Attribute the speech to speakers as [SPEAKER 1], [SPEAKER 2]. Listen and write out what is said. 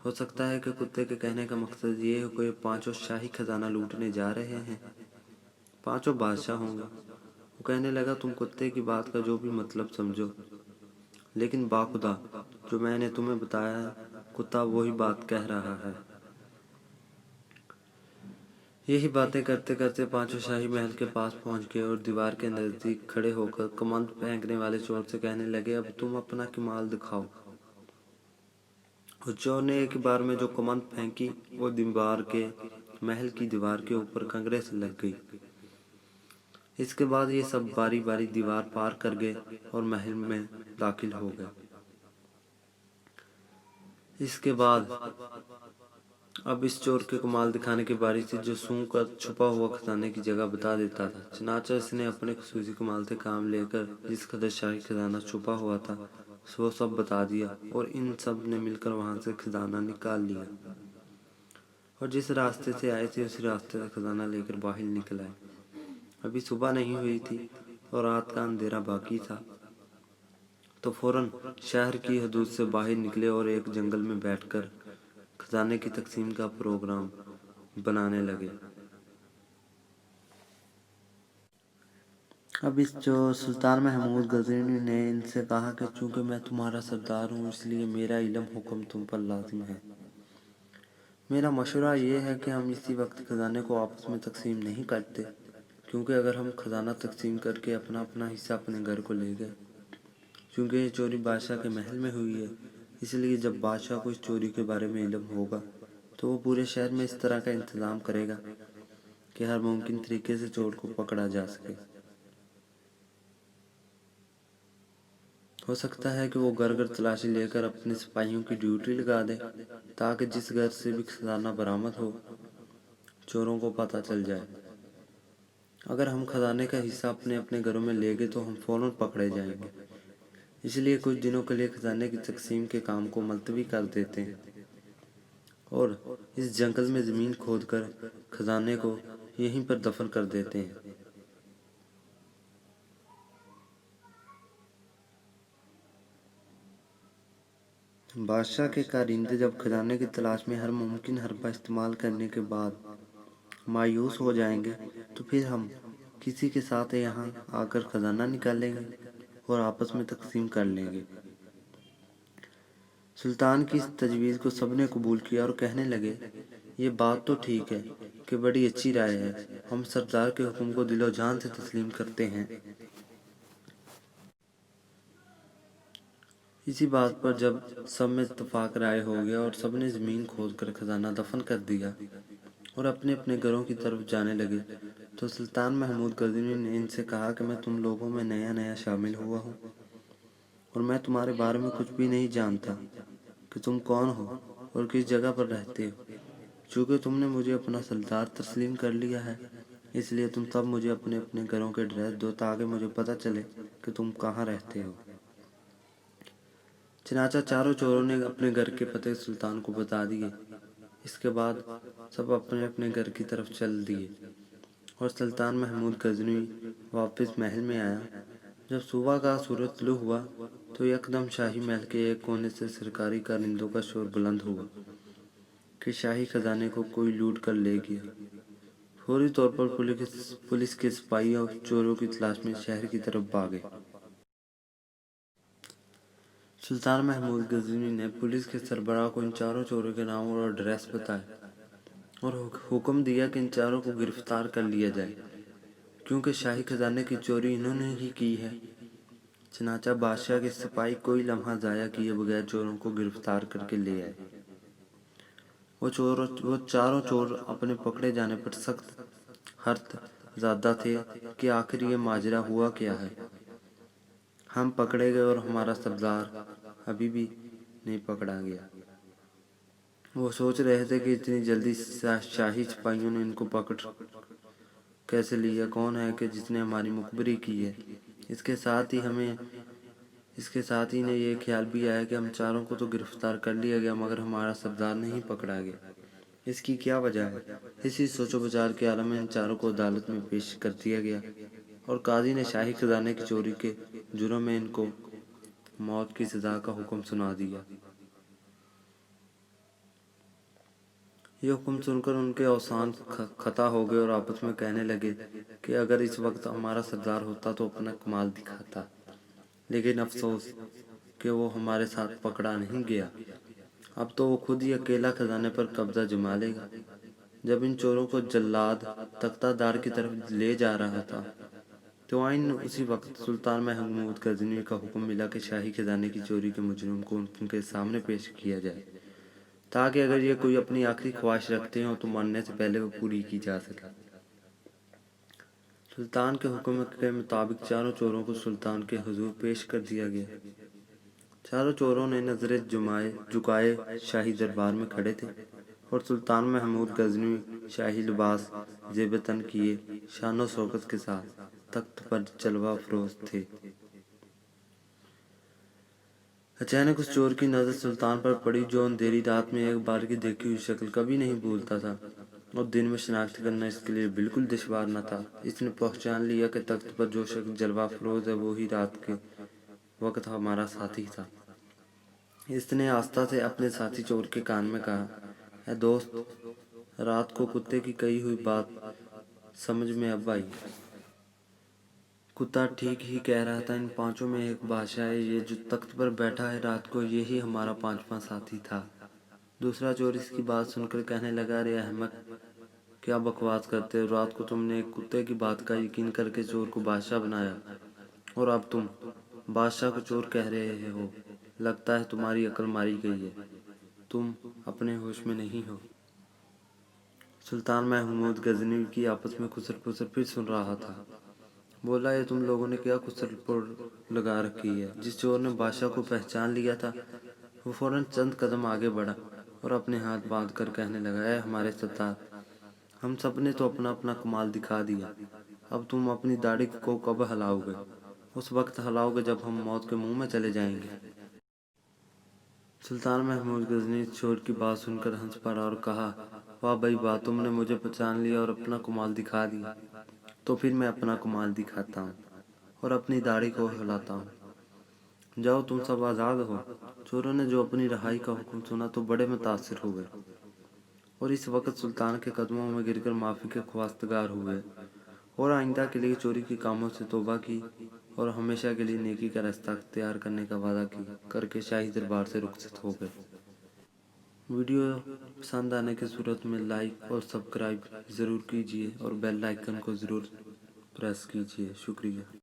[SPEAKER 1] ہو سکتا ہے کہ کتے کے کہنے کا مقصد یہ ہو کہ یہ پانچوں شاہی خزانہ لوٹنے جا رہے ہیں، پانچوں بادشاہ ہوں گے۔ وہ کہنے لگا تم کتے کی بات کا جو بھی مطلب سمجھو، لیکن باخدا جو میں نے تمہیں بتایا ہے، کتا وہی بات کہہ رہا ہے۔ یہی باتیں کرتے کرتے پانچوں شاہی محل کے پاس پہنچ گئے اور دیوار کے نزدیک کھڑے ہو کر کمند پھینکنے والے چور سے کہنے لگے اب تم اپنا کمال دکھاؤ۔ اور چور نے ایک بار میں جو کمند پھینکی وہ دیوار کے محل کی دیوار کے اوپر کنگرے سے لگ گئی۔ اس کے بعد یہ سب باری باری دیوار پار کر گئے اور محل میں داخل ہو گئے۔ اس کے بعد اب اس چور کے کمال دکھانے کی باری تھی جو سونگ کر چھپا ہوا خزانے کی جگہ بتا دیتا تھا۔ چنانچہ اس نے اپنے خصوصی کمال سے کام لے کر جس قدر شاہی خزانہ چھپا ہوا تھا وہ سب بتا دیا، اور ان سب نے مل کر وہاں سے خزانہ نکال لیا، اور جس راستے سے آئے تھے اسی راستے سے خزانہ لے کر باہر نکل آئے۔ ابھی صبح نہیں ہوئی تھی اور رات کا اندھیرا باقی تھا، تو فوراً شہر کی حدود سے باہر نکلے اور ایک جنگل میں بیٹھ کر خزانے کی تقسیم کا پروگرام بنانے لگے۔ اب اس جو سلطان محمود غزنوی نے ان سے کہا کہ چونکہ میں تمہارا سردار ہوں اس لیے میرا علم حکم تم پر لازم ہے۔ میرا مشورہ یہ ہے کہ ہم اسی وقت خزانے کو آپس میں تقسیم نہیں کرتے، کیونکہ اگر ہم خزانہ تقسیم کر کے اپنا اپنا حصہ اپنے گھر کو لے گئے، چونکہ یہ چوری بادشاہ کے محل میں ہوئی ہے، اس لیے جب بادشاہ کو اس چوری کے بارے میں علم ہوگا تو وہ پورے شہر میں اس طرح کا انتظام کرے گا کہ ہر ممکن طریقے سے چور کو پکڑا جا سکے۔ ہو سکتا ہے کہ وہ گھر گھر تلاشی لے کر اپنے سپاہیوں کی ڈیوٹی لگا دے تاکہ جس گھر سے بھی خزانہ برآمد ہو چوروں کو پتہ چل جائے۔ اگر ہم خزانے کا حصہ اپنے اپنے گھروں میں لے گئے تو ہم فوراً پکڑے جائیں گے، اس لیے کچھ دنوں کے لیے خزانے کی تقسیم کے کام کو ملتوی کر دیتے ہیں اور اس جنگل میں زمین کھود کر خزانے کو یہیں پر دفن کر دیتے ہیں۔ بادشاہ کے کارندے جب خزانے کی تلاش میں ہر ممکن حربہ استعمال کرنے کے بعد مایوس ہو جائیں گے تو پھر ہم کسی کے ساتھ یہاں آ کر خزانہ نکالیں گے اور آپس میں تقسیم کر لیں گے۔ سلطان کی اس تجویز کو سب نے قبول کیا اور کہنے لگے یہ بات تو ٹھیک ہے کہ بڑی اچھی رائے ہے، ہم سردار کے حکم کو دل و جان سے تسلیم کرتے ہیں۔ اسی بات پر جب سب میں اتفاق رائے ہو گیا اور سب نے زمین کھود کر خزانہ دفن کر دیا اور اپنے اپنے گھروں کی طرف جانے لگے تو سلطان محمود غزنوی نے ان سے کہا کہ میں تم لوگوں میں نیا نیا شامل ہوا ہوں اور میں تمہارے بارے میں کچھ بھی نہیں جانتا کہ تم کون ہو اور کس جگہ پر رہتے ہو۔ چونکہ تم نے مجھے اپنا سردار تسلیم کر لیا ہے اس لیے تم سب مجھے اپنے اپنے گھروں کے ایڈریس دو تاکہ مجھے پتہ چلے کہ تم کہاں رہتے ہو۔ چنانچہ چاروں چوروں نے اپنے گھر کے پتے سلطان کو بتا دیے۔ اس کے بعد سب اپنے اپنے گھر کی طرف چل دیے اور سلطان محمود غزنوی واپس محل میں آیا۔ جب صبح کا سورج طلوع ہوا تو یکدم شاہی محل کے ایک کونے سے سرکاری کارندوں کا شور بلند ہوا کہ شاہی خزانے کو کوئی لوٹ کر لے گیا۔ فوری طور پر پولیس کے سپاہی اور چوروں کی تلاش میں شہر کی طرف بھاگے۔ سلطان محمود غزنوی نے پولیس کے سربراہ کو ان چاروں چوروں کے نام اور ایڈریس بتائے اور حکم دیا کہ ان چاروں کو گرفتار کر لیا جائے کیونکہ شاہی خزانے کی چوری انہوں نے ہی کی ہے۔ چنانچہ بادشاہ کے سپاہی کوئی لمحہ ضائع کیے بغیر چوروں کو گرفتار کر کے لے آئے۔ وہ چاروں چور اپنے پکڑے جانے پر سخت حیرت زدہ تھے کہ آخر یہ ماجرا ہوا کیا ہے، ہم پکڑے گئے اور ہمارا سردار ابھی بھی نہیں پکڑا گیا۔ وہ سوچ رہے تھے کہ اتنی جلدی شاہی سپاہیوں نے ان کو پکڑ کیسے لیا، کون ہے کہ جس نے ہماری مخبری کی ہے۔ اس کے ساتھ ہی انہیں یہ خیال بھی آیا کہ ہم چاروں کو تو گرفتار کر لیا گیا مگر ہمارا سردار نہیں پکڑا گیا، اس کی کیا وجہ ہے۔ اسی سوچ و بچار کے عالم میں ان چاروں کو عدالت میں پیش کر دیا گیا اور قاضی نے شاہی خزانے کی چوری کے جرم میں ان کو موت کی سزا کا حکم سنا دیا۔ یہ حکم سن کر ان کے اوسان خطا ہو گئے اور آپس میں کہنے لگے کہ اگر اس وقت ہمارا سردار ہوتا تو اپنا کمال دکھاتا، لیکن افسوس کہ وہ ہمارے ساتھ پکڑا نہیں گیا، اب تو وہ خود ہی اکیلا خزانے پر قبضہ جما لے گا۔ جب ان چوروں کو جلاد تختہ دار کی طرف لے جا رہا تھا تو اسی وقت سلطان محمود غزنوی کا حکم ملا کہ شاہی خزانے کی چوری کے مجرم کو ان کے سامنے پیش کیا جائے، تاکہ اگر یہ کوئی اپنی آخری خواہش رکھتے ہوں تو مرنے سے پہلے وہ پوری کی جا سکے۔ سلطان کے حکم کے مطابق چاروں چوروں کو سلطان کے حضور پیش کر دیا گیا۔ چاروں چوروں نے نظریں جھکائے شاہی دربار میں کھڑے تھے، اور سلطان محمود غزنوی شاہی لباس زیب تن کیے شان و شوکت کے ساتھ تخت پر جلوہ افروز تھے۔ اچانک اس چور کی نظر سلطان پر پڑی جو اندھیری رات میں ایک بار کی دیکھی ہوئی شکل کبھی نہیں بھولتا تھا، اور دن میں شناخت کرنا اس کے لیے بالکل دشوار نہ تھا۔ اس نے پہچان لیا کہ تخت پر جو شخص جلوہ افروز ہے وہی رات کے وقت ہمارا ساتھی تھا۔ اس نے آہستہ سے اپنے ساتھی چور کے کان میں کہا، اے دوست، رات کو کتے کی کہی ہوئی بات سمجھ میں اب آئی۔ کتا ٹھیک ہی کہہ رہا تھا، ان پانچوں میں ایک بادشاہ ہے، یہ جو تخت پر بیٹھا ہے رات کو یہی ہمارا پانچواں ساتھی تھا۔ دوسرا چور اس کی بات سن کر کہنے لگا، ارے احمق، کیا بکواس کرتے ہو؟ رات کو تم نے ایک کتے کی بات کا یقین کر کے چور کو بادشاہ بنایا، اور اب تم بادشاہ کو چور کہہ رہے ہو؟ لگتا ہے تمہاری عقل ماری گئی ہے، تم اپنے ہوش میں نہیں ہو۔ سلطان محمود غزنوی کی آپس میں کھسر پسر پھر سن رہا تھا۔ بولا، یہ تم لوگوں نے کیا کھسر پڑ لگا رکھی ہے؟ جس چور نے بادشاہ کو پہچان لیا تھا وہ فوراً چند قدم آگے بڑھا اور اپنے ہاتھ باندھ کر کہنے لگا، اے ہمارے سردار، ہم سب نے تو اپنا اپنا کمال دکھا دیا، اب تم اپنی داڑھی کو کب ہلاؤ گے؟ اس وقت ہلاؤ گے جب ہم موت کے منہ میں چلے جائیں گے۔ سلطان محمود غزنوی اس چور کی بات سن کر ہنس پڑا اور کہا، واہ بھائی واہ، تم نے مجھے پہچان لیا اور اپنا کمال دکھا دیا، تو پھر میں اپنا کمال دکھاتا ہوں اور اپنی داڑھی کو ہلاتا ہوں۔ جاؤ، تم سب آزاد ہو۔ چوروں نے جو اپنی رہائی کا حکم سنا تو بڑے متاثر ہو گئے، اور اس وقت سلطان کے قدموں میں گر کر معافی کے خواستگار ہوئے، اور آئندہ کے لیے چوری کے کاموں سے توبہ کی اور ہمیشہ کے لیے نیکی کا راستہ اختیار کرنے کا وعدہ کر کے شاہی دربار سے رخصت ہو گئے۔ ویڈیو پسند آنے کی صورت میں لائک اور سبسکرائب ضرور کیجیے اور بیل آئیکن کو ضرور پریس کیجیے۔ شکریہ۔